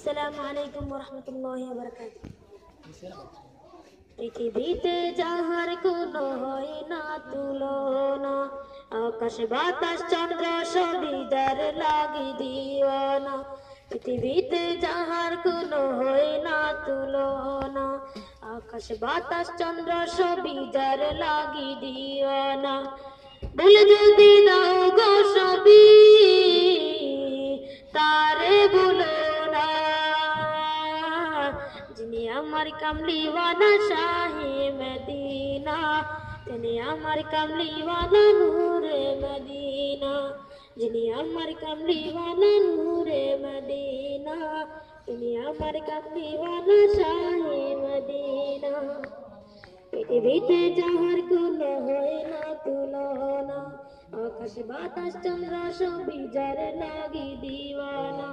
আসসালামু আলাইকুম ওয়া রাহমাতুল্লাহি ওয়া বারাকাতুহু। পৃথিবীতে যাহার কোনো হয় না তুলনা, আকাশ বাতাস চন্দ্র সবই যার লাগি দিওয়ানা। পৃথিবীতে যাহার কোনো হয় না তুলনা, আকাশ বাতাস চন্দ্র সবই যার লাগি দিওয়ানা। ভুলে যদি দাও গো সবই, তারে ভুলো না। যিনি আমার কামলিওয়ালা শাহে মদিনা, তিনি আমার কামলিওয়ালা নূরে মদিনা। যিনি আমার কামলিওয়ালা নূরে মদিনা, তিনি আমার কামলিওয়ালা শাহে মদিনা। পৃথিবীতে যাহার কোনো হয় না তুলনা, আকাশ বাতাস চন্দ্র সবই যার লাগি দিওয়ানা।